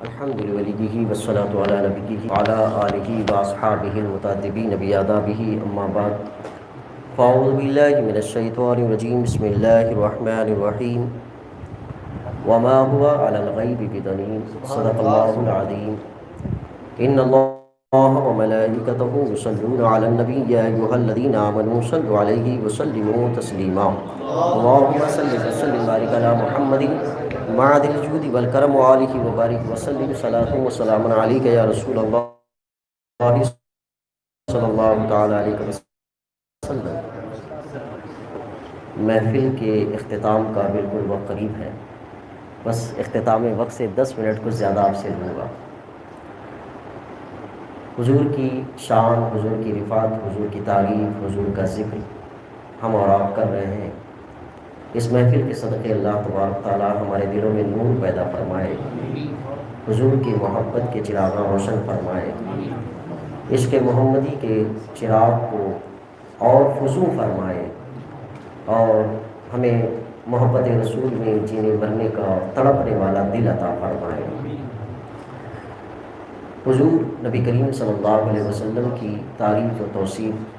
الحمد لله والصلاة على نبيه وعلى آله وأصحابه المتأدبين بآدابه أما بعد فأعوذ بالله من الشيطان الرجيم بسم الله الرحمن الرحيم وما هو على الغيب بضنين صدق الله العظيم إن الله وملائكته يصلون على النبي يا أيها الذين آمنوا صلوا عليه وسلموا تسليما اللهم صل وسلم وبارك على محمد معد الجود والکرم وآلہ وبارک وسلم صلاۃ وسلام علیک یا رسول اللہ صلی اللہ تعالی علیہ وسلم۔ محفل کے اختتام کا بالکل وقت قریب ہے، بس اختتام وقت سے 10 منٹ کچھ زیادہ آپ سے لوں گا۔ حضور کی شان، حضور کی رفعت، حضور کی تعریف، حضور کا ذکر ہم اور آپ کر رہے ہیں۔ اس محفل کے صدقے اللہ تبارک تعالیٰ ہمارے دلوں میں نور پیدا فرمائے، حضور کی محبت کے چراغاں روشن فرمائے، عشق محمدی کے چراغ کو اور فزوں فرمائے، اور ہمیں محبت رسول میں جینے مرنے کا تڑپنے والا دل عطا فرمائے۔ حضور نبی کریم صلی اللہ علیہ وسلم کی تعریف و توصیف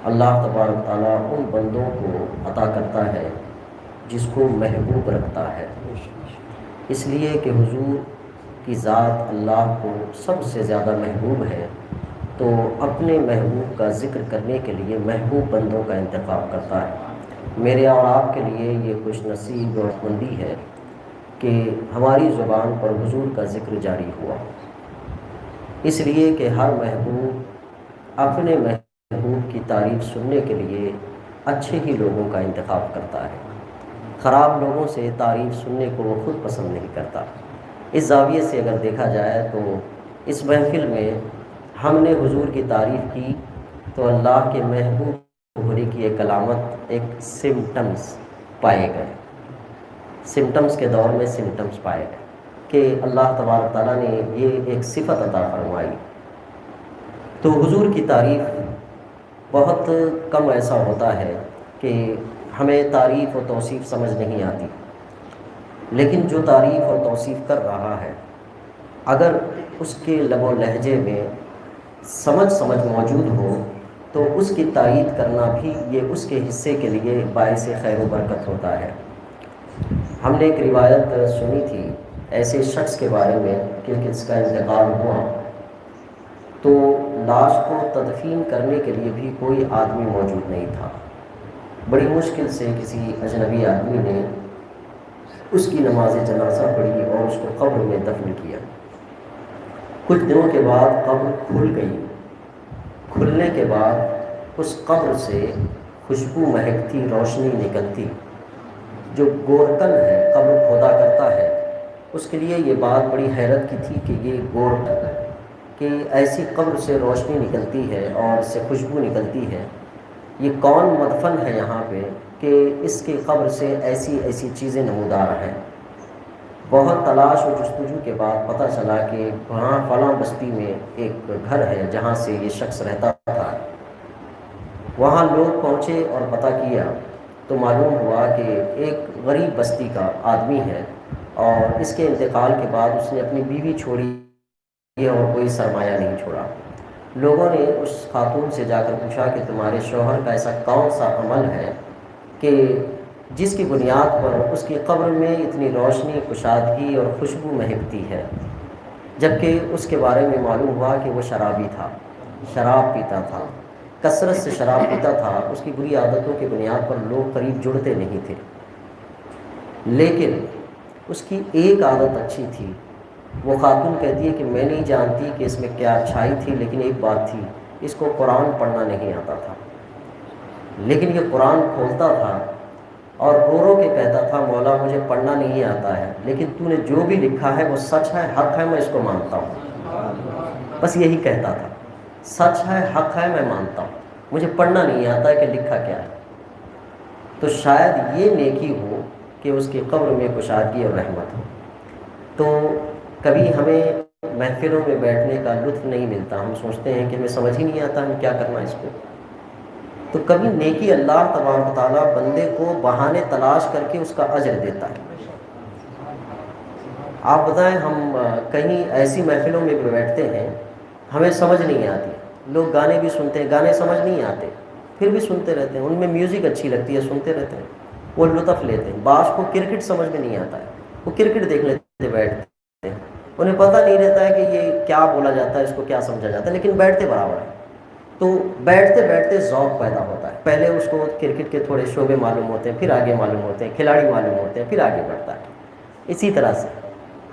اللہ تبارک تعالیٰ ان بندوں کو عطا کرتا ہے جس کو محبوب رکھتا ہے، اس لیے کہ حضور کی ذات اللہ کو سب سے زیادہ محبوب ہے، تو اپنے محبوب کا ذکر کرنے کے لیے محبوب بندوں کا انتخاب کرتا ہے۔ میرے اور آپ کے لیے یہ خوش نصیب اور مندی ہے کہ ہماری زبان پر حضور کا ذکر جاری ہوا، اس لیے کہ ہر محبوب اپنے محبوب کی تعریف سننے کے لیے اچھے ہی لوگوں کا انتخاب کرتا ہے، خراب لوگوں سے تعریف سننے کو وہ خود پسند نہیں کرتا۔ اس زاویے سے اگر دیکھا جائے تو اس محفل میں ہم نے حضور کی تعریف کی تو اللہ کے محبوب ہونے کی ایک علامت، ایک سمٹمز پائے گئے، سمٹمز کے دور میں سمٹمز پائے گئے کہ اللہ تبارک تعالیٰ نے یہ ایک صفت عطا فرمائی۔ تو حضور کی تعریف بہت کم ایسا ہوتا ہے کہ ہمیں تعریف و توصیف سمجھ نہیں آتی، لیکن جو تعریف اور توصیف کر رہا ہے اگر اس کے لب و لہجے میں سمجھ موجود ہو تو اس کی تائید کرنا بھی یہ اس کے حصے کے لیے باعث خیر و برکت ہوتا ہے۔ ہم نے ایک روایت سنی تھی ایسے شخص کے بارے میں کہ اس کا انتقال ہوا تو لاش کو تدفین کرنے کے لیے بھی کوئی آدمی موجود نہیں تھا۔ بڑی مشکل سے کسی اجنبی آدمی نے اس کی نماز جنازہ پڑھی اور اس کو قبر میں دفن کیا۔ کچھ دنوں کے بعد قبر کھل گئی، کھلنے کے بعد اس قبر سے خوشبو مہکتی، روشنی نکلتی۔ جو گورکن ہے، قبر کھودا کرتا ہے، اس کے لیے یہ بات بڑی حیرت کی تھی کہ یہ گورکن کہ ایسی قبر سے روشنی نکلتی ہے اور اس سے خوشبو نکلتی ہے، یہ کون مدفن ہے یہاں پہ کہ اس کی قبر سے ایسی چیزیں نمودار ہیں۔ بہت تلاش و جستجو کے بعد پتہ چلا کہ وہاں فلاں بستی میں ایک گھر ہے جہاں سے یہ شخص رہتا تھا۔ وہاں لوگ پہنچے اور پتہ کیا تو معلوم ہوا کہ ایک غریب بستی کا آدمی ہے اور اس کے انتقال کے بعد اس نے اپنی بیوی چھوڑی اور کوئی سرمایہ نہیں چھوڑا۔ لوگوں نے اس خاتون سے جا کر پوچھا کہ تمہارے شوہر کا ایسا کون سا عمل ہے کہ جس کی بنیاد پر اس کی قبر میں اتنی روشنی، کشادگی اور خوشبو مہکتی ہے، جبکہ اس کے بارے میں معلوم ہوا کہ وہ شرابی تھا، شراب پیتا تھا، کثرت سے شراب پیتا تھا۔ اس کی بری عادتوں کی بنیاد پر لوگ قریب جڑتے نہیں تھے، لیکن اس کی ایک عادت اچھی تھی۔ وہ خاتون کہتی ہے کہ میں نہیں جانتی کہ اس میں کیا اچھائی تھی، لیکن ایک بات تھی، اس کو قرآن پڑھنا نہیں آتا تھا، لیکن یہ قرآن کھولتا تھا اور رو رو کے کہتا تھا مولا مجھے پڑھنا نہیں آتا ہے، لیکن تو نے جو بھی لکھا ہے وہ سچ ہے، حق ہے، میں اس کو مانتا ہوں۔ بس یہی کہتا تھا، سچ ہے، حق ہے، میں مانتا ہوں، مجھے پڑھنا نہیں آتا ہے کہ لکھا کیا ہے۔ تو شاید یہ نیکی ہو کہ اس کی قبر میں کشادگی اور رحمت ہو۔ تو کبھی ہمیں محفلوں میں بیٹھنے کا لطف نہیں ملتا، ہم سوچتے ہیں کہ ہمیں سمجھ ہی نہیں آتا ہم کیا کرنا اس کو۔ تو کبھی نیکی اللہ تبارک تعالیٰ بندے کو بہانے تلاش کر کے اس کا اجر دیتا ہے۔ آپ بتائیں، ہم کہیں ایسی محفلوں میں بھی بیٹھتے ہیں ہمیں سمجھ نہیں آتی، لوگ گانے بھی سنتے ہیں، گانے سمجھ نہیں آتے پھر بھی سنتے رہتے ہیں، ان میں میوزک اچھی لگتی ہے سنتے رہتے ہیں، وہ لطف لیتے ہیں۔ بعض کو کرکٹ سمجھ میں نہیں آتا ہے، وہ کرکٹ دیکھ لیتے بیٹھتے ہیں، انہیں پتہ نہیں رہتا ہے کہ یہ کیا بولا جاتا ہے، اس کو کیا سمجھا جاتا ہے، لیکن بیٹھتے برابر ہیں۔ تو بیٹھتے بیٹھتے ذوق پیدا ہوتا ہے، پہلے اس کو کرکٹ کے تھوڑے شعبے معلوم ہوتے ہیں، پھر آگے معلوم ہوتے ہیں، کھلاڑی معلوم ہوتے ہیں، پھر آگے بڑھتا ہے۔ اسی طرح سے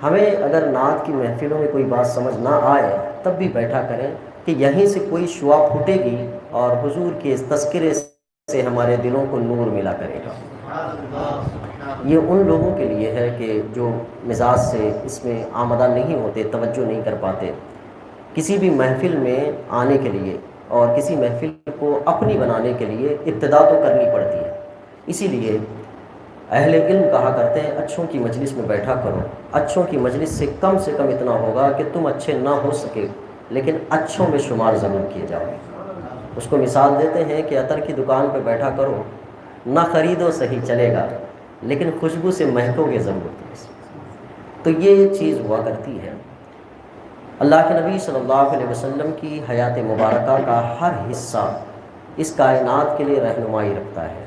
ہمیں اگر نعت کی محفلوں میں کوئی بات سمجھ نہ آئے تب بھی بیٹھا کریں کہ یہیں سے کوئی شعاع پھوٹے گی اور حضور کے اس تذکرے سے ہمارے دلوں کو نور ملا کرے گا۔ یہ ان لوگوں کے لیے ہے کہ جو مزاج سے اس میں آمدہ نہیں ہوتے، توجہ نہیں کر پاتے۔ کسی بھی محفل میں آنے کے لیے اور کسی محفل کو اپنی بنانے کے لیے ابتدا تو کرنی پڑتی ہے۔ اسی لیے اہل علم کہا کرتے ہیں اچھوں کی مجلس میں بیٹھا کرو۔ اچھوں کی مجلس سے کم اتنا ہوگا کہ تم اچھے نہ ہو سکے لیکن اچھوں میں شمار ضرور کیے جاؤ۔ اس کو مثال دیتے ہیں کہ عطر کی دکان پہ بیٹھا کرو، نہ خریدو صحیح چلے گا لیکن خوشبو سے مہکو گے ضرور۔ تو یہ چیز ہوا کرتی ہے۔ اللہ کے نبی صلی اللہ علیہ وسلم کی حیات مبارکہ کا ہر حصہ اس کائنات کے لیے رہنمائی رکھتا ہے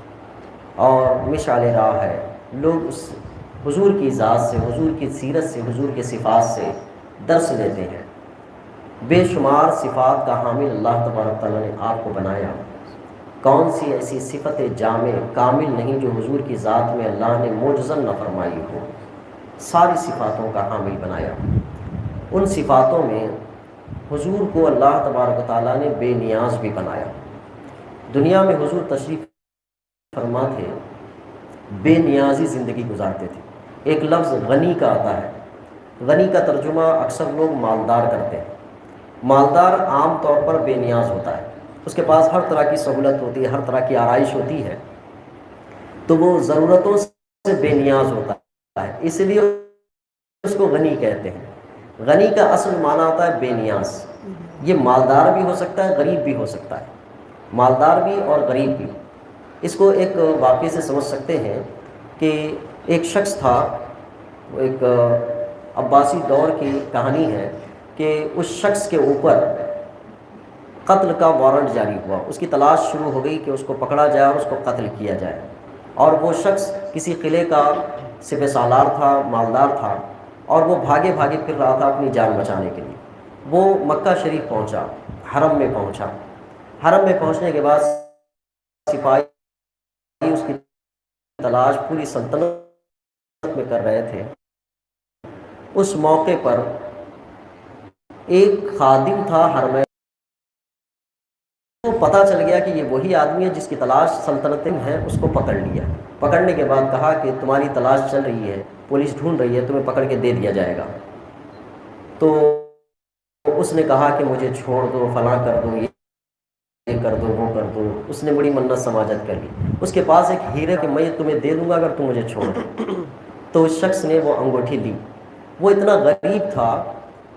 اور مشعل راہ ہے۔ لوگ اس حضور کی ذات سے، حضور کی سیرت سے، حضور کے صفات سے درس لیتے ہیں۔ بے شمار صفات کا حامل اللہ تبارک تعالیٰ نے آپ کو بنایا۔ کون سی ایسی صفت جامع کامل نہیں جو حضور کی ذات میں اللہ نے معجزاً نہ فرمائی ہو؟ ساری صفاتوں کا حامل بنایا۔ ان صفاتوں میں حضور کو اللہ تبارک تعالیٰ نے بے نیاز بھی بنایا۔ دنیا میں حضور تشریف فرما تھے، بے نیازی زندگی گزارتے تھے۔ ایک لفظ غنی کا آتا ہے، غنی کا ترجمہ اکثر لوگ مالدار کرتے ہیں۔ مالدار عام طور پر بے نیاز ہوتا ہے، اس کے پاس ہر طرح کی سہولت ہوتی ہے، ہر طرح کی آرائش ہوتی ہے، تو وہ ضرورتوں سے بے نیاز ہوتا ہے، اس لیے اس کو غنی کہتے ہیں۔ غنی کا اصل معنی ہوتا ہے بے نیاز۔ یہ مالدار بھی ہو سکتا ہے، غریب بھی ہو سکتا ہے، مالدار بھی اور غریب بھی۔ اس کو ایک واقعے سے سمجھ سکتے ہیں کہ ایک شخص تھا، ایک عباسی دور کی کہانی ہے کہ اس شخص کے اوپر قتل کا وارنٹ جاری ہوا، اس کی تلاش شروع ہو گئی کہ اس کو پکڑا جائے اور اس کو قتل کیا جائے، اور وہ شخص کسی قلعے کا سپہ سالار تھا، مالدار تھا، اور وہ بھاگے بھاگے پھر رہا تھا اپنی جان بچانے کے لیے۔ وہ مکہ شریف پہنچا، حرم میں پہنچا۔ حرم میں پہنچنے کے بعد سپاہی اس کی تلاش پوری سلطنت میں کر رہے تھے۔ اس موقع پر ایک خادم تھا حرم، کو پتہ چل گیا کہ یہ وہی آدمی ہے جس کی تلاش سلطنت میں ہے، اس کو پکڑ لیا۔ پکڑنے کے بعد کہا کہ تمہاری تلاش چل رہی ہے، پولیس ڈھونڈ رہی ہے، تمہیں پکڑ کے دے دیا جائے گا۔ تو اس نے کہا کہ مجھے چھوڑ دو، فلاں کر دو، یہ کر دو، وہ کر دو۔ اس نے بڑی منت سماجت کر لی۔ اس کے پاس ایک ہیرے کہ میں تمہیں دے دوں گا اگر تم مجھے چھوڑ دو۔ تو اس شخص نے وہ انگوٹھی لی۔ وہ اتنا غریب تھا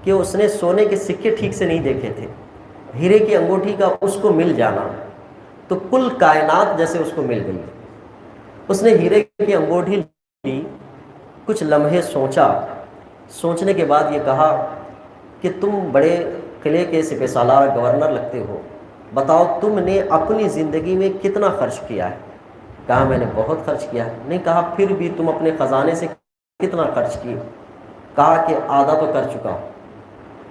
کہ اس نے سونے کے سکے ٹھیک سے نہیں دیکھے تھے، ہیرے کی انگوٹھی کا اس کو مل جانا تو کل کائنات جیسے اس کو مل گئی۔ اس نے ہیرے کی انگوٹھی لی، کچھ لمحے سوچا، سوچنے کے بعد یہ کہا کہ تم بڑے قلعے کے سپہ سالار گورنر لگتے ہو، بتاؤ تم نے اپنی زندگی میں کتنا خرچ کیا ہے؟ کہا میں نے بہت خرچ کیا ہے۔ نہیں، کہا پھر بھی تم اپنے خزانے سے کتنا خرچ کیے؟ کہا کہ آدھا تو کر چکا ہوں۔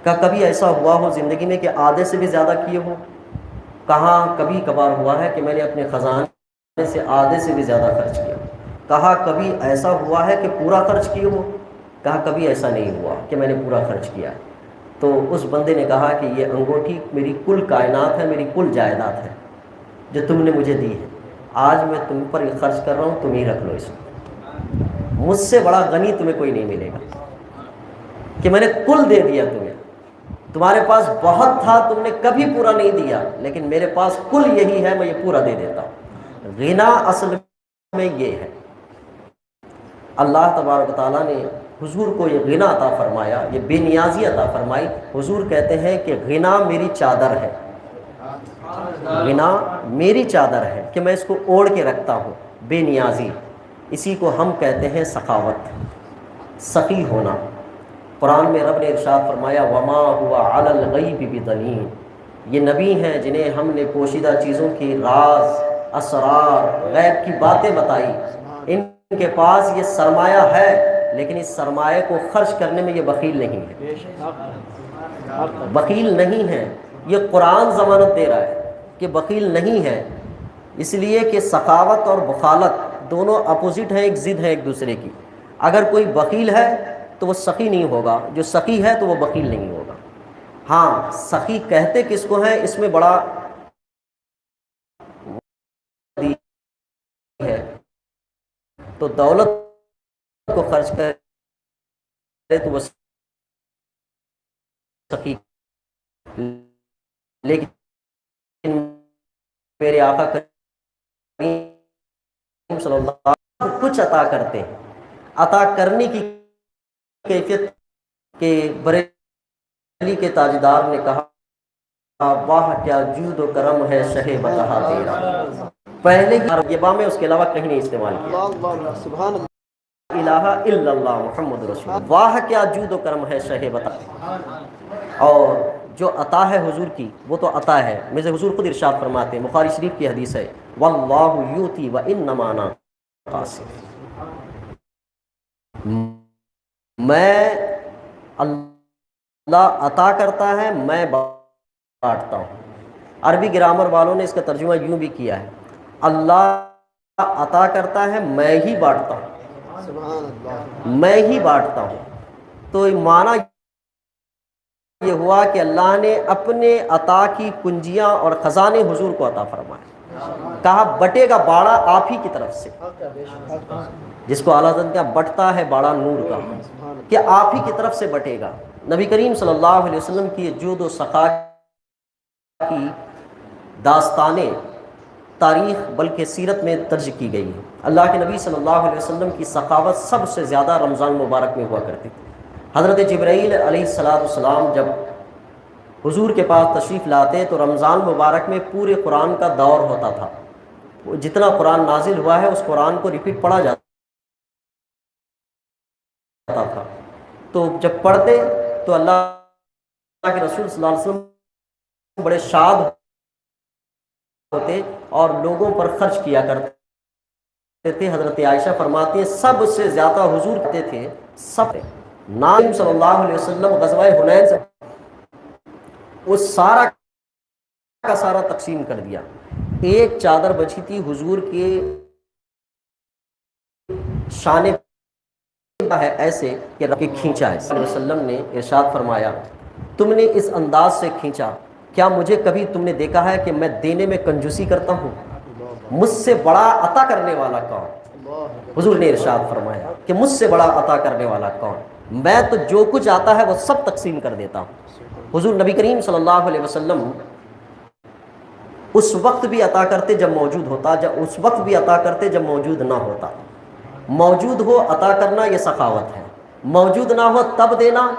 کہا کبھی ایسا ہوا ہو زندگی میں کہ آدھے سے بھی زیادہ کیے ہو؟ کہا کبھی کبھار ہوا ہے کہ میں نے اپنے خزانے سے آدھے سے بھی زیادہ خرچ کیا۔ کہا کبھی ایسا ہوا ہے کہ پورا خرچ کیے ہو؟ کہا کبھی ایسا نہیں ہوا کہ میں نے پورا خرچ کیا۔ تو اس بندے نے کہا کہ یہ انگوٹھی میری کل کائنات ہے، میری کل جائیداد ہے جو تم نے مجھے دی ہے، آج میں تم پر یہ خرچ کر رہا ہوں، تم ہی رکھ لو اس کو، مجھ سے بڑا غنی تمہیں کوئی نہیں ملے گا کہ میں نے کل دے دیا تمہیں۔ تمہارے پاس بہت تھا، تم نے کبھی پورا نہیں دیا، لیکن میرے پاس کل یہی ہے، میں یہ پورا دے دیتا ہوں۔ غنا اصل میں یہ ہے۔ اللہ تبارک تعالیٰ نے حضور کو یہ غنا عطا فرمایا، یہ بے نیازی عطا فرمائی۔ حضور کہتے ہیں کہ غنا میری چادر ہے، غنا میری چادر ہے کہ میں اس کو اوڑھ کے رکھتا ہوں، بے نیازی۔ اسی کو ہم کہتے ہیں سخاوت، سخی ہونا۔ قرآن میں رب نے ارشاد فرمایا وما ہوا علی الغیب بدنین، یہ نبی ہیں جنہیں ہم نے پوشیدہ چیزوں کی راز، اسرار، غیب کی باتیں بتائی، ان کے پاس یہ سرمایہ ہے لیکن اس سرمایہ کو خرچ کرنے میں یہ بخیل نہیں ہے، بخیل نہیں ہے۔ یہ قرآن ضمانت دے رہا ہے کہ بخیل نہیں ہے، اس لیے کہ سخاوت اور بخالت دونوں اپوزٹ ہیں، ایک ضد ہے ایک دوسرے کی۔ اگر کوئی بخیل ہے تو وہ سخی نہیں ہوگا، جو سخی ہے تو وہ بخیل نہیں ہوگا۔ ہاں، سخی کہتے کس کو ہیں، اس میں بڑا ہے، تو دولت کو خرچ کرے تو وہ سخی، لیکن میرے آقا کریم صلی اللہ علیہ وسلم کچھ عطا کرتے ہیں، عطا کرنے کی کیفیت کے بریلی کے تاجدار نے کہا واہ کیا جود و کرم ہے شہ بتہا تیرا، پہلے ہی یہ میں اس کے علاوہ کہیں نہیں استعمال کیا، سبحان الہ الا اللہ محمد رسول اللہ، واہ کیا جود و کرم ہے شہ بتہا۔ اور جو عطا ہے حضور کی وہ تو عطا ہے، مرزا حضور خود ارشاد فرماتے ہیں، بخاری شریف کی حدیث ہے واللہ یوتی وانما انا قاسم، میں اللہ عطا کرتا ہے میں بانٹتا ہوں۔ عربی گرامر والوں نے اس کا ترجمہ یوں بھی کیا ہے اللہ عطا کرتا ہے میں ہی بانٹتا ہوں، میں ہی بانٹتا ہوں، تو معنی یہ ہوا کہ اللہ نے اپنے عطا کی کنجیاں اور خزانے حضور کو عطا فرمائے، کہا بٹے گا باڑا آپ ہی کی طرف سے، جس کو اعلیٰ حضرت کا بٹتا ہے باڑا نور کا، کہ آپ ہی کی طرف سے بٹے گا۔ نبی کریم صلی اللہ علیہ وسلم کی جود و سخا کی داستانیں تاریخ بلکہ سیرت میں درج کی گئی ہے۔ اللہ کے نبی صلی اللہ علیہ وسلم کی سخاوت سب سے زیادہ رمضان مبارک میں ہوا کرتی تھی۔ حضرت جبرائیل علیہ السلام جب حضور کے پاس تشریف لاتے تو رمضان مبارک میں پورے قرآن کا دور ہوتا تھا، جتنا قرآن نازل ہوا ہے اس قرآن کو ریپیٹ پڑھا جاتا تھا، تو جب پڑھتے تو اللہ کے رسول صلی اللہ علیہ وسلم بڑے شاد ہوتے اور لوگوں پر خرچ کیا کرتے تھے۔ حضرت عائشہ فرماتی ہیں سب سے زیادہ حضور کہتے تھے سب نام صلی اللہ علیہ وسلم غزوہ حنین سے وہ سارا کا سارا تقسیم کر دیا، ایک چادر بچی تھی حضور کے شانے ہے ایسے کہ رب کے کھینچا ہے، صلی اللہ علیہ وسلم نے ارشاد فرمایا تم نے اس انداز سے کھینچا، کیا مجھے کبھی تم نے دیکھا ہے کہ میں دینے میں کنجوسی کرتا ہوں؟ مجھ سے بڑا عطا کرنے والا کون؟ حضور نے ارشاد فرمایا کہ مجھ سے بڑا عطا کرنے والا کون؟ میں تو جو کچھ آتا ہے وہ سب تقسیم کر دیتا ہوں۔ حضور نبی کریم صلی اللہ علیہ وسلم اس وقت بھی عطا کرتے جب موجود ہوتا، جب اس وقت بھی عطا کرتے جب موجود نہ ہوتا۔ موجود ہو عطا کرنا یہ سخاوت ہے، موجود نہ ہو تب دینا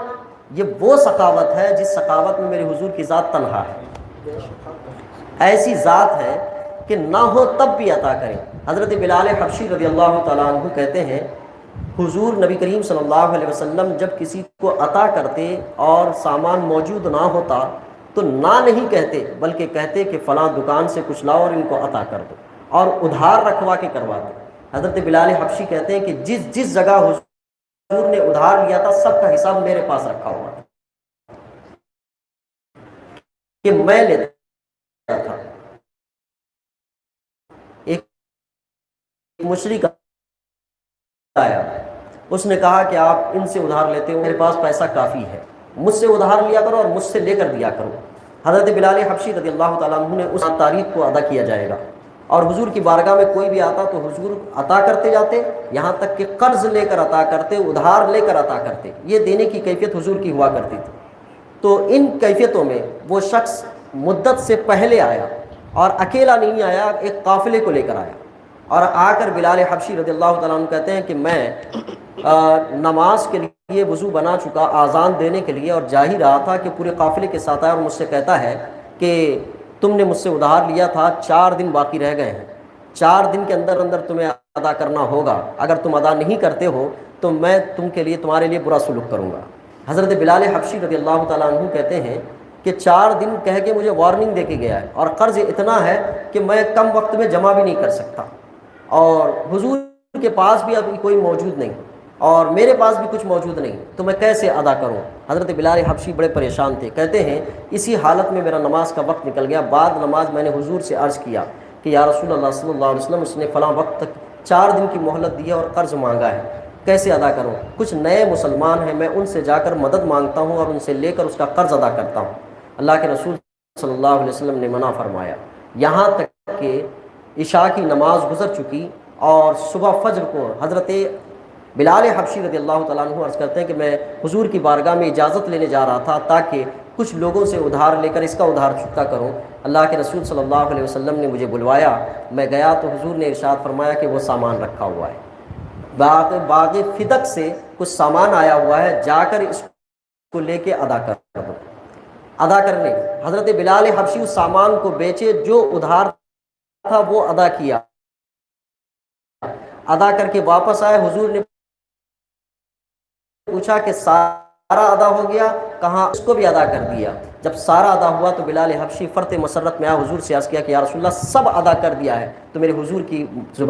یہ وہ سخاوت ہے جس سخاوت میں میرے حضور کی ذات تنہا ہے، ایسی ذات ہے کہ نہ ہو تب بھی عطا کریں۔ حضرت بلال حبشی رضی اللہ تعالیٰ عنہ کہتے ہیں حضور نبی کریم صلی اللہ علیہ وسلم جب کسی کو عطا کرتے اور سامان موجود نہ ہوتا تو نہ نہیں کہتے بلکہ کہتے کہ فلاں دکان سے کچھ لاؤ اور ان کو عطا کر دو، اور ادھار رکھوا کے کرواتے۔ حضرت بلال حبشی کہتے ہیں کہ جس جگہ حضور نے ادھار لیا تھا سب کا حساب میرے پاس رکھا ہوا تھا کہ میں لیتا تھا۔ ایک مشرک آیا، اس نے کہا کہ آپ ان سے ادھار لیتے ہو، میرے پاس پیسہ کافی ہے، مجھ سے ادھار لیا کرو اور مجھ سے لے کر دیا کرو۔ حضرت بلال حبشی رضی اللہ تعالیٰ عنہ نے اس تاریخ کو ادا کیا جائے گا، اور حضور کی بارگاہ میں کوئی بھی آتا تو حضور عطا کرتے جاتے، یہاں تک کہ قرض لے کر عطا کرتے، ادھار لے کر عطا کرتے، یہ دینے کی کیفیت حضور کی ہوا کرتی تھی۔ تو ان کیفیتوں میں وہ شخص مدت سے پہلے آیا اور اکیلا نہیں آیا، ایک قافلے کو لے کر آیا، اور آ کر بلال حبشی رضی اللہ تعالیٰ عنہ کہتے ہیں کہ میں نماز کے لیے وضو بنا چکا آذان دینے کے لیے اور جا ہی رہا تھا کہ پورے قافلے کے ساتھ آیا اور مجھ سے کہتا ہے کہ تم نے مجھ سے ادھار لیا تھا، 4 دن باقی رہ گئے ہیں، 4 دن کے اندر اندر تمہیں ادا کرنا ہوگا، اگر تم ادا نہیں کرتے ہو تو میں تمہارے لیے برا سلوک کروں گا۔ حضرت بلال حبشی رضی اللہ تعالیٰ عنہ کہتے ہیں کہ 4 دن کہہ کے مجھے وارننگ دے کے گیا ہے، اور قرض اتنا ہے کہ میں کم وقت میں جمع بھی نہیں کر سکتا، اور حضور کے پاس بھی ابھی کوئی موجود نہیں اور میرے پاس بھی کچھ موجود نہیں، تو میں کیسے ادا کروں؟ حضرت بلال حبشی بڑے پریشان تھے، کہتے ہیں اسی حالت میں میرا نماز کا وقت نکل گیا۔ بعد نماز میں نے حضور سے عرض کیا کہ یا رسول اللہ صلی اللہ علیہ وسلم، اس نے فلاں وقت تک 4 دن کی مہلت دی ہے اور قرض مانگا ہے، کیسے ادا کروں؟ کچھ نئے مسلمان ہیں، میں ان سے جا کر مدد مانگتا ہوں اور ان سے لے کر اس کا قرض ادا کرتا ہوں۔ اللہ کے رسول صلی اللہ علیہ وسلم نے منع فرمایا، یہاں تک کہ عشاء کی نماز گزر چکی اور صبح فجر کو حضرت بلال حبشی رضی اللہ تعالیٰ عنہ عرض کرتے ہیں کہ میں حضور کی بارگاہ میں اجازت لینے جا رہا تھا تاکہ کچھ لوگوں سے ادھار لے کر اس کا ادھار چکتا کروں۔ اللہ کے رسول صلی اللہ علیہ وسلم نے مجھے بلوایا، میں گیا تو حضور نے ارشاد فرمایا کہ وہ سامان رکھا ہوا ہے، باغ فدق سے کچھ سامان آیا ہوا ہے، جا کر اس کو لے کے ادا کر دو۔ ادا کرنے حضرت بلال حبشی اس سامان کو بیچے، جو ادھار تھا وہ ادا کیا، ادا کر کے واپس آئے۔ حضور نے پوچھا کہ سارا ادا ہو گیا؟ کہاں اس کو بھی ادا کر دیا۔ جب سارا ادا ہوا تو بلال حبشی فرط مسرت میں آیا، حضور سے عرض کیا کہ یا رسول اللہ سب ادا کر دیا ہے۔ تو میرے حضور کی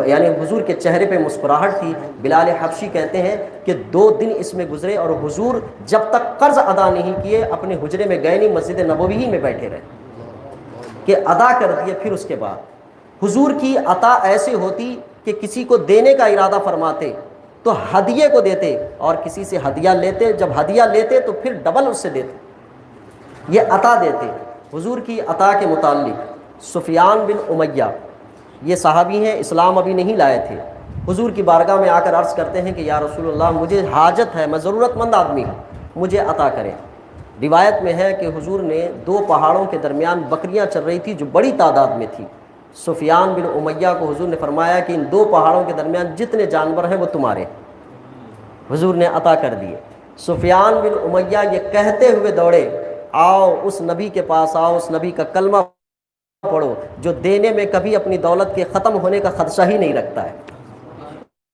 یعنی حضور کے چہرے پہ مسکراہٹ تھی۔ بلال حبشی کہتے ہیں کہ 2 دن اس میں گزرے اور حضور جب تک قرض ادا نہیں کیے اپنے حجرے میں گئے نہیں، مسجد نبوی ہی میں بیٹھے رہے کہ ادا کر دیے۔ پھر اس کے بعد حضور کی عطا ایسے ہوتی کہ کسی کو دینے کا ارادہ فرماتے تو ہدیے کو دیتے، اور کسی سے ہدیہ لیتے، جب ہدیہ لیتے تو پھر ڈبل اس سے دیتے، یہ عطا دیتے۔ حضور کی عطا کے متعلق سفیان بن امیہ، یہ صحابی ہیں، اسلام ابھی نہیں لائے تھے، حضور کی بارگاہ میں آ کر عرض کرتے ہیں کہ یا رسول اللہ مجھے حاجت ہے، میں ضرورت مند آدمی ہوں، مجھے عطا کریں۔ روایت میں ہے کہ حضور نے 2 پہاڑوں کے درمیان بکریاں چر رہی تھی جو بڑی تعداد میں تھی۔ سفیان بن امیہ کو حضور نے فرمایا کہ ان 2 پہاڑوں کے درمیان جتنے جانور ہیں وہ تمہارے، حضور نے عطا کر دیے۔ سفیان بن امیہ یہ کہتے ہوئے دوڑے، آؤ اس نبی کے پاس آؤ، اس نبی کا کلمہ پڑھو جو دینے میں کبھی اپنی دولت کے ختم ہونے کا خدشہ ہی نہیں رکھتا ہے،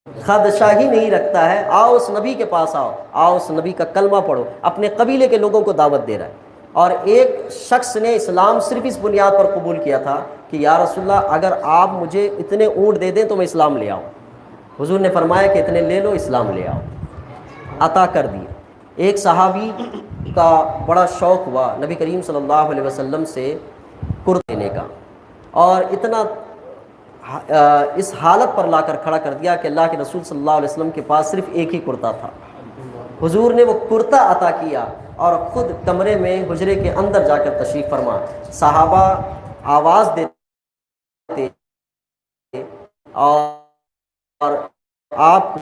خدشہ ہی نہیں رکھتا ہے۔ آؤ اس نبی کے پاس آؤ، آؤ اس نبی کا کلمہ پڑھو، اپنے قبیلے کے لوگوں کو دعوت دے رہا ہے۔ اور ایک شخص نے اسلام صرف اس بنیاد پر قبول کیا تھا کہ یا رسول اللہ اگر آپ مجھے اتنے اونٹ دے دیں تو میں اسلام لے آؤں۔ حضور نے فرمایا کہ اتنے لے لو، اسلام لے آؤ، عطا کر دیے۔ ایک صحابی کا بڑا شوق ہوا نبی کریم صلی اللہ علیہ وسلم سے کرتا لینے کا، اور اتنا اس حالت پر لا کر کھڑا کر دیا کہ اللہ کے رسول صلی اللہ علیہ وسلم کے پاس صرف ایک ہی کرتا تھا۔ حضور نے وہ کرتا عطا کیا اور خود کمرے میں حجرے کے اندر جا کر تشریف فرما۔ صحابہ آواز دیتے اور آپ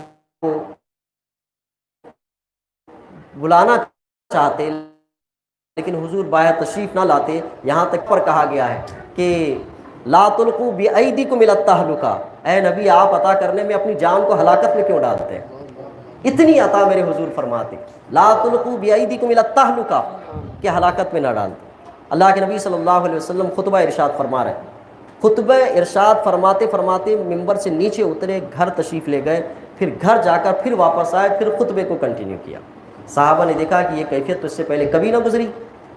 کو بلانا چاہتے لیکن حضور باہر تشریف نہ لاتے، یہاں تک پر کہا گیا ہے کہ لا تلقوا بأیدیکم الی التہلکہ، اے نبی آپ عطا کرنے میں اپنی جان کو ہلاکت میں کیوں ڈالتے ہیں؟ اتنی عطا میرے حضور فرماتے، لا تلقوا بأیدیکم الی التہلکہ، کہ ہلاکت میں نہ ڈالتے۔ اللہ کے نبی صلی اللہ علیہ وسلم خطبہ ارشاد فرما رہے، خطبہ ارشاد فرماتے فرماتے ممبر سے نیچے اترے، گھر تشریف لے گئے، پھر گھر جا کر پھر واپس آئے، پھر خطبے کو کنٹینیو کیا۔ صحابہ نے دیکھا کہ یہ کیفیت تو اس سے پہلے کبھی نہ گزری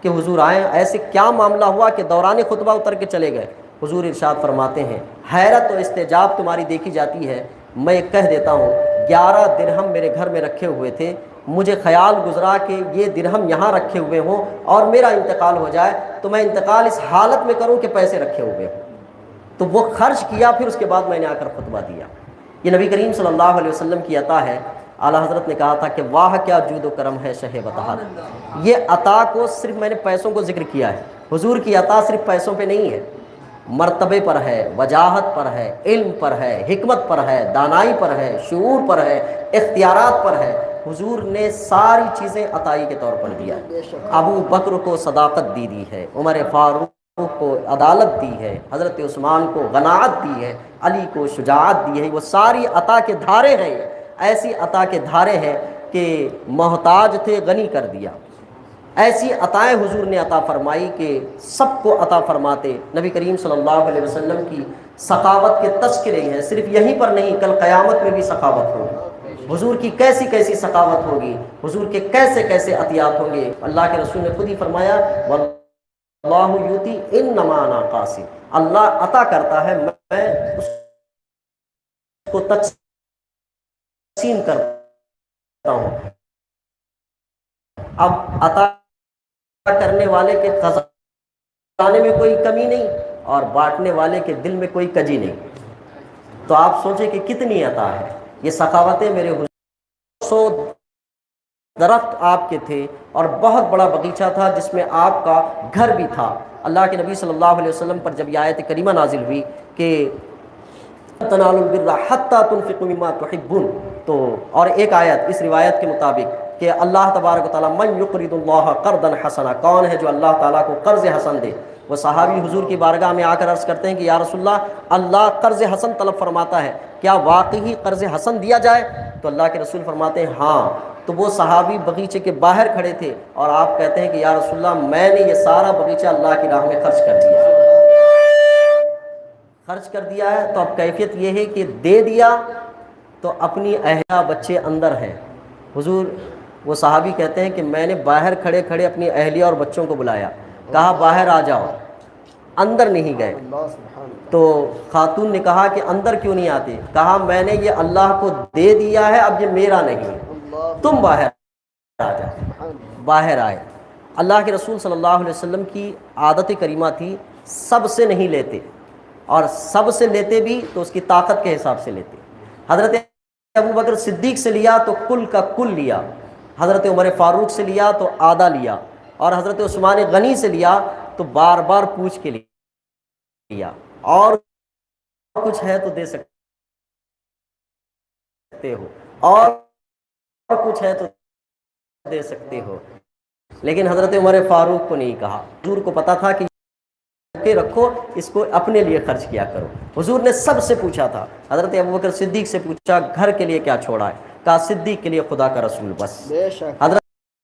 کہ حضور آئے، ایسے کیا معاملہ ہوا کہ دوران خطبہ اتر کے چلے گئے؟ حضور ارشاد فرماتے ہیں حیرت و استعجاب تمہاری دیکھی جاتی ہے، میں کہہ دیتا ہوں 11 درہم میرے گھر میں رکھے ہوئے تھے، مجھے خیال گزرا کہ یہ درہم یہاں رکھے ہوئے ہوں اور میرا انتقال ہو جائے تو میں انتقال اس حالت میں کروں کہ پیسے رکھے ہوئے ہوں، تو وہ خرچ کیا، پھر اس کے بعد میں نے آ کر خطبہ دیا۔ یہ نبی کریم صلی اللہ علیہ وسلم کی عطا ہے۔ اعلیٰ حضرت نے کہا تھا کہ واہ کیا جود و کرم ہے شہ بطحت۔ یہ عطا کو صرف میں نے پیسوں کو ذکر کیا ہے، حضور کی عطا صرف پیسوں پہ نہیں ہے، مرتبے پر ہے، وجاہت پر ہے، علم پر ہے، حکمت پر ہے، دانائی پر ہے، شعور پر ہے، اختیارات پر ہے۔ حضور نے ساری چیزیں عطائی کے طور پر دیا۔ ابو بکر کو صداقت دی ہے، عمر فاروق کو عدالت دی ہے، حضرت عثمان کو غناعت دی ہے، علی کو شجاعت دی ہے۔ وہ ساری عطا کے دھارے ہیں، ایسی عطا کے دھارے ہیں کہ محتاج تھے غنی کر دیا۔ ایسی عطائیں حضور نے عطا فرمائی کہ سب کو عطا فرماتے۔ نبی کریم صلی اللہ علیہ وسلم کی سخاوت کے تذکرے ہیں، صرف یہیں پر نہیں، کل قیامت میں بھی سخاوت ہوگی۔ حضور کی کیسی کیسی سخاوت ہوگی، حضور کے کیسے کیسے عطیات ہوں گے۔ اللہ کے رسول نے خود ہی فرمایا واللہ یؤتی انما انا قاسم، اللہ عطا کرتا ہے، میں اس کو تقسیم کرتا ہوں۔ اب عطا کرنے والے کے خزانے میں کوئی کمی نہیں اور بانٹنے والے کے دل میں کوئی کجی نہیں، تو آپ سوچیں کہ کتنی عطا ہے۔ یہ سخاوتیں میرے حضور، 100 درخت آپ کے تھے اور بہت بڑا باغیچہ تھا جس میں آپ کا گھر بھی تھا۔ اللہ کے نبی صلی اللہ علیہ وسلم پر جب یہ آیت کریمہ نازل ہوئی کہ تنالوا البر حتی تنفقوا مما تحبون، تو اور ایک آیت اس روایت کے مطابق کہ اللہ تبارک و تعالیٰ من یقرض اللہ قرضا حسنا، کون ہے جو اللہ تعالیٰ کو قرض حسن دے۔ وہ صحابی حضور کی بارگاہ میں آ کر عرض کرتے ہیں کہ یا رسول اللہ، اللہ قرض حسن طلب فرماتا ہے، کیا واقعی قرض حسن دیا جائے؟ تو اللہ کے رسول فرماتے ہیں ہاں۔ تو وہ صحابی باغیچے کے باہر کھڑے تھے اور آپ کہتے ہیں کہ یا رسول اللہ، میں نے یہ سارا باغیچہ اللہ کی راہ میں خرچ کر دیا ہے، خرچ کر دیا ہے۔ تو اب کیفیت یہ ہے کہ دے دیا تو اپنی اہلیہ بچے اندر ہیں۔ حضور، وہ صحابی کہتے ہیں کہ میں نے باہر کھڑے کھڑے اپنی اہلیہ اور بچوں کو بلایا، کہا باہر آ جاؤ، اندر نہیں گئے۔ تو خاتون نے کہا کہ اندر کیوں نہیں آتے؟ کہا میں نے یہ اللہ کو دے دیا ہے، اب یہ میرا نہیں، تم باہر آ جاؤ۔ باہر آئے۔ اللہ کے رسول صلی اللہ علیہ وسلم کی عادت کریمہ تھی، سب سے نہیں لیتے، اور سب سے لیتے بھی تو اس کی طاقت کے حساب سے لیتے۔ حضرت ابو بکر صدیق سے لیا تو کل کا کل لیا، حضرت عمر فاروق سے لیا تو آدھا لیا، اور حضرت عثمان غنی سے لیا تو بار بار پوچھ کے لیا، اور کچھ ہے تو دے سکتے ہو، اور کچھ ہے تو دے سکتے ہو، لیکن حضرت عمر فاروق کو نہیں کہا۔ حضور کو پتا تھا کہ رکھو، اس کو اپنے لیے خرچ کیا کرو۔ حضور نے سب سے پوچھا تھا، حضرت ابوبکر صدیق سے پوچھا گھر کے لیے کیا چھوڑا ہے؟ کہا صدیق کے لیے خدا کا رسول بس۔ حضرت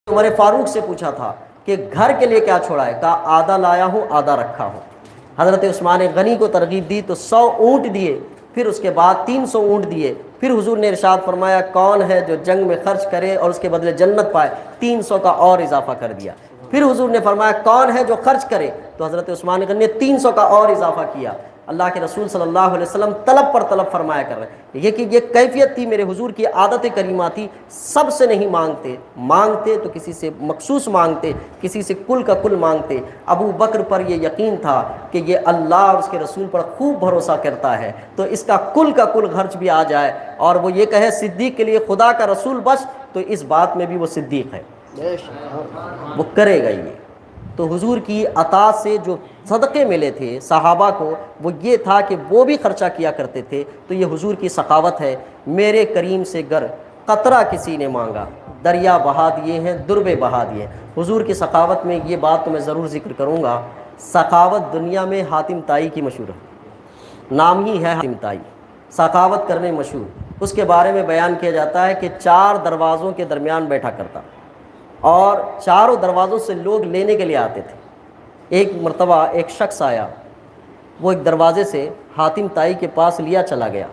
عمر فاروق سے پوچھا تھا کہ گھر کے لیے کیا چھوڑا ہے؟ کہا آدھا لایا ہوں، آدھا رکھا ہوں۔ حضرت عثمان غنی کو ترغیب دی تو 100 اونٹ دیے، پھر اس کے بعد 300 اونٹ دیے۔ پھر حضور نے ارشاد فرمایا کون ہے جو جنگ میں خرچ کرے اور اس کے بدلے جنت پائے؟ 300 کا اور اضافہ کر دیا۔ پھر حضور نے فرمایا کون ہے جو خرچ کرے؟ تو حضرت عثمان غنی نے 300 کا اور اضافہ کیا۔ اللہ کے رسول صلی اللہ علیہ وسلم طلب پر طلب فرمایا کر رہے ہیں۔ یہ کہ یہ کیفیت تھی میرے حضور کی، عادت کریمہ تھی، سب سے نہیں مانگتے، مانگتے تو کسی سے مخصوص مانگتے، کسی سے کل کا کل مانگتے۔ ابو بکر پر یہ یقین تھا کہ یہ اللہ اور اس کے رسول پر خوب بھروسہ کرتا ہے، تو اس کا کل خرچ بھی آ جائے اور وہ یہ کہے صدیق کے لیے خدا کا رسول بس، تو اس بات میں بھی وہ صدیق ہے، وہ کرے گا یہ۔ تو حضور کی عطا سے جو صدقے ملے تھے صحابہ کو، وہ یہ تھا کہ وہ بھی خرچہ کیا کرتے تھے۔ تو یہ حضور کی سخاوت ہے۔ میرے کریم سے گر قطرہ کسی نے مانگا، دریا بہا دیے ہیں، دربے بہا دیے۔ حضور کی سخاوت میں یہ بات تو میں ضرور ذکر کروں گا، سخاوت دنیا میں حاتم طائی کی مشہور ہے، نام ہی ہے حاتم طائی، سخاوت کرنے مشہور۔ اس کے بارے میں بیان کیا جاتا ہے کہ 4 دروازوں کے درمیان بیٹھا کرتا اور چاروں دروازوں سے لوگ لینے کے لیے آتے تھے۔ ایک مرتبہ ایک شخص آیا، وہ ایک دروازے سے حاتم طائی کے پاس لیا چلا گیا،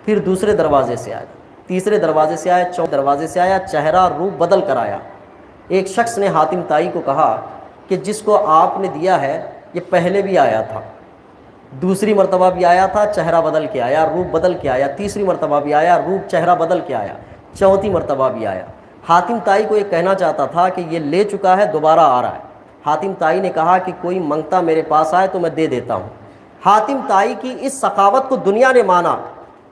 پھر دوسرے دروازے سے آیا، تیسرے دروازے سے آیا، چوتھے دروازے سے آیا، چہرہ روپ بدل کر آیا۔ ایک شخص نے حاتم طائی کو کہا کہ جس کو آپ نے دیا ہے یہ پہلے بھی آیا تھا، دوسری مرتبہ بھی آیا تھا، چہرہ بدل کے آیا، روپ بدل کے آیا، تیسری مرتبہ بھی آیا، روپ چہرہ بدل کے آیا، چوتھی مرتبہ بھی آیا۔ حاتم طائی کو یہ کہنا چاہتا تھا کہ یہ لے چکا ہے، دوبارہ آ رہا ہے۔ حاتم طائی نے کہا کہ کوئی منگتا میرے پاس آئے تو میں دے دیتا ہوں۔ حاتم طائی کی اس سخاوت کو دنیا نے مانا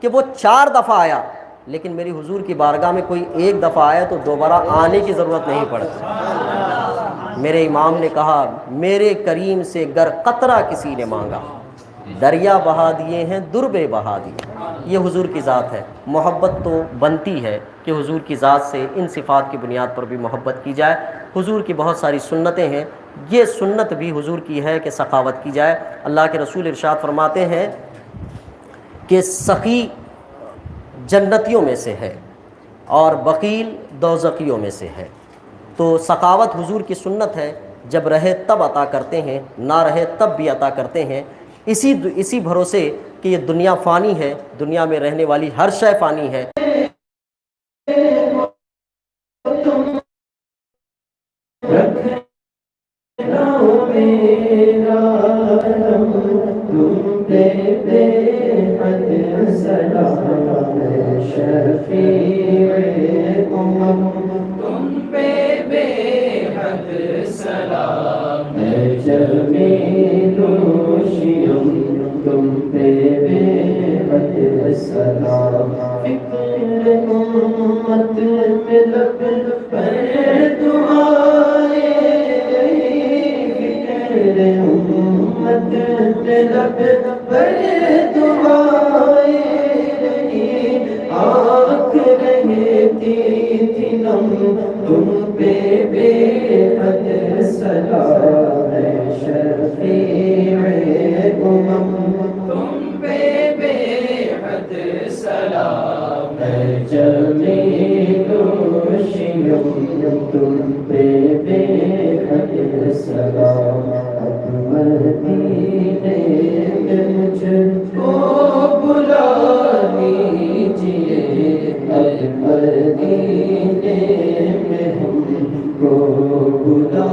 کہ وہ 4 دفعہ آیا، لیکن میری حضور کی بارگاہ میں کوئی ایک دفعہ آیا تو دوبارہ آنے کی ضرورت نہیں پڑتی۔ میرے امام نے کہا میرے کریم سے گر قطرہ کسی نے مانگا، دریا بہا دیے ہیں، دربے بہا دیے۔ یہ حضور کی ذات ہے۔ محبت تو بنتی ہے کہ حضور کی ذات سے ان صفات کی بنیاد پر بھی محبت کی جائے۔ حضور کی بہت ساری سنتیں ہیں، یہ سنت بھی حضور کی ہے کہ سخاوت کی جائے۔ اللہ کے رسول ارشاد فرماتے ہیں کہ سخی جنتیوں میں سے ہے اور بخیل دوزخیوں میں سے ہے۔ تو سخاوت حضور کی سنت ہے، جب رہے تب عطا کرتے ہیں، نہ رہے تب بھی عطا کرتے ہیں، اسی بھروسے کہ یہ دنیا فانی ہے، دنیا میں رہنے والی ہر شے فانی ہے۔ سلام شفیع امم تم پہ بے حد سلام جمیل شیم تم پہ بے حد سلام فکر امت میں لب پر دعائیں فکر امت میں لب پر دعائیں آنکھ رہتی تھی نم تم پہ بے حد سلام شفیع امم تم پہ بے حد سلام جمیل شیم تم پہ بے حد سلام اب مدینے میں مجھ کو بلا لیجیے اب مدینے میں ہم کو بلا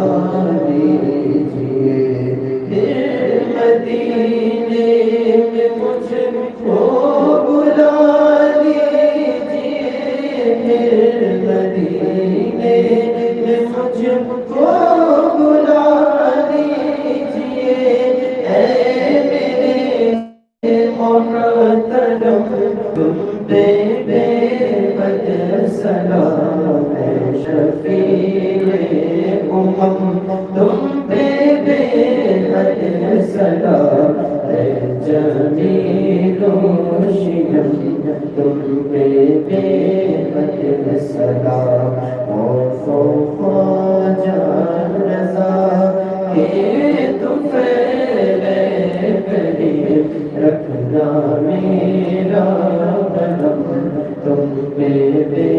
لیجیے مدینے میں مجھ کو بلا لیجیے مدینے میں مجھ کو بلا لیجیے اے میرے محترم تم پہ بے حد سلام شفیع امم تم پہ بے حد سلام جمیل شیم تم پہ بے حد سلام خواجہ رضا کہ تم قریب رکھنا میرا قلم تم پہ بے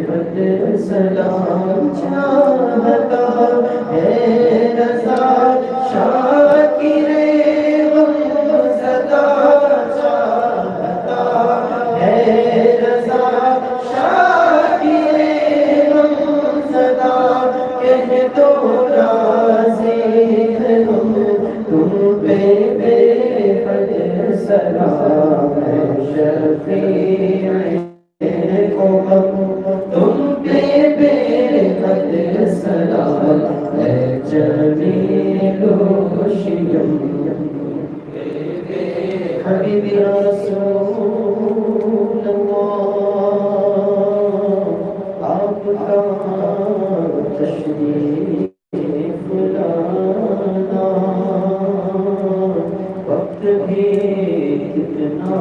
حد سلام چاہتا ہے رضا شاکر غم زدہ چاہتا ہے رضا شاکر غم زدہ کہہ دو راضی ہیں ہم تم پہ بے حد سلام شفیع امم تم پہ بے حد سلام جمیل شیم حبیبی رسول اللہ آپ کا تشریف لانا وقت بھی کتنا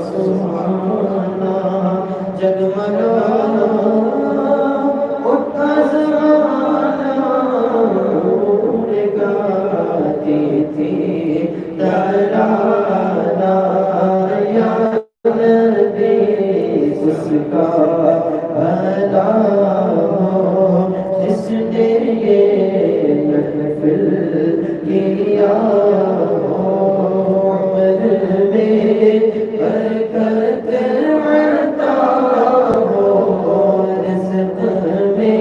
سہانا جگمگانا اٹھا زمانہ گاتی تھی ترانا یا نبی اس کا بھلا ہو جس نے یہ محفل کیا ہو عمر میں برکت عطا ہو رزق میں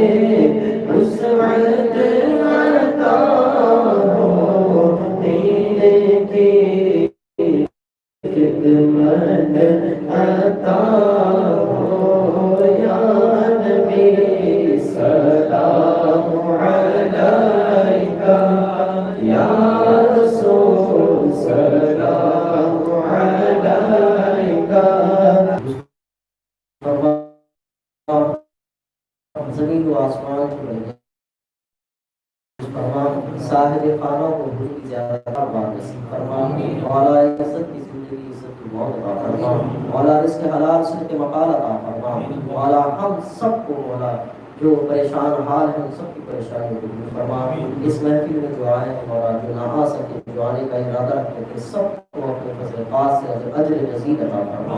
وسعت عطا ہو دین کی خدمت عطا ہو یا نبی سلام علیکہ یا رسول سلام علیکہ زمین و آسمان کی بنیاد فرما صاحب خانوں کو حضور کی زیادہ نصیب فرما مولا عزت کی زندگی عزت کی موت عطا فرما مولا رزق حلال صدق مقال عطا فرما مولا ہم سب کو مولا جو پریشان حال ہیں ان سب کی پریشانیوں کو دور فرما اس محفل میں جو آئے ہیں مولا جو نہ آ سکے جو آنے کا ارادہ رکھتے تھے سب کو اپنے فضل خاص سے اجر جزیل عطا فرما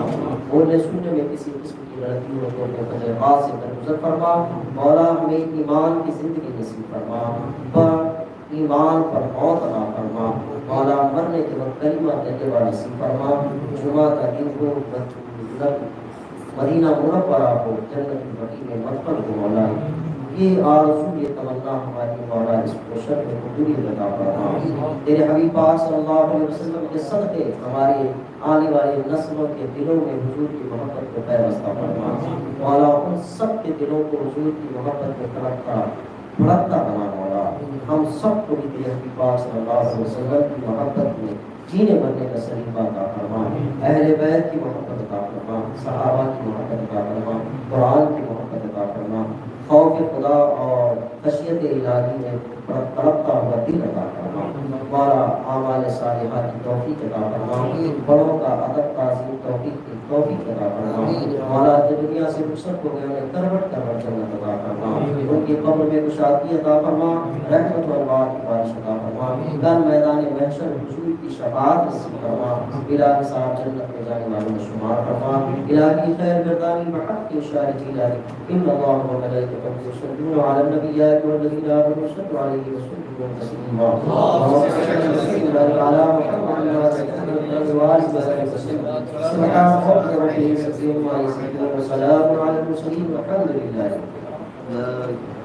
بولنے سننے میں کسی قسم کی غلطی ہو تو اپنے فضل خاص سے درگزر فرما مولا ہمیں ایمان کی زندگی نصیب فرما پر ایمان پر موت عطا فرما مولا مرنے کے وقت کلمہ طیبہ نصیب فرما جمعہ کا دن کو مدینہ منورہ کو جنت البقیع میں مدفن کو مولا یہ آرزو یہ تمنا ہماری مولا اس کوشش میں قبولیت عطا فرما۔ تیرے حبیب پاک صلی اللہ علیہ وسلم کے صدقے ہماری آنے والی نسلوں کے دلوں میں حضور کی محبت کو پیوستہ فرما۔ مولا ان سب کے دلوں کو حضور کی محبت میں بڑھتا بنا مولا۔ ہم سب کو بھی تیرے حبیب پاک صلی اللہ علیہ وسلم کی محبت میں جینے مرنے کا سلیقہ عطا فرما۔ اہل بیت کی محبت عطا فرما، صحابہ کی محبت عطا فرما، قرآن کی محبت عطا فرما، خوف خدا اور خشیت الہی میں تڑپتا ہوا دل عطا فرما۔ ہمارا اعمال صالحہ کی توفیق عطا فرما، بڑوں کا ادب تعظیم توفیق عطا فرما۔ مولا جو دنیا سے رخصت ہو گئے انہیں کروٹ کروٹ جنت عطا فرما، ان کی قبر میں کشادگی عطا فرما، رحمت و برکات کی بارش عطا فرما، در میدان محشر حضور کی شفاعت نصیب فرما، الہی صاحب جنت میں جانے والوں میں شمار فرما، الہی خیر گردانی بحق کے اشار جیلانی ان اللہ و ملائکتہ یصلون علی النبی یا ایھا الذین آمنوا صلوا علیہ وسلم تسلیما۔ اللهم صل علی محمد وعلى آل وسلم سبحان ربك رب العزة عما يصفون وسلام على المرسلين والحمد لله رب العالمين۔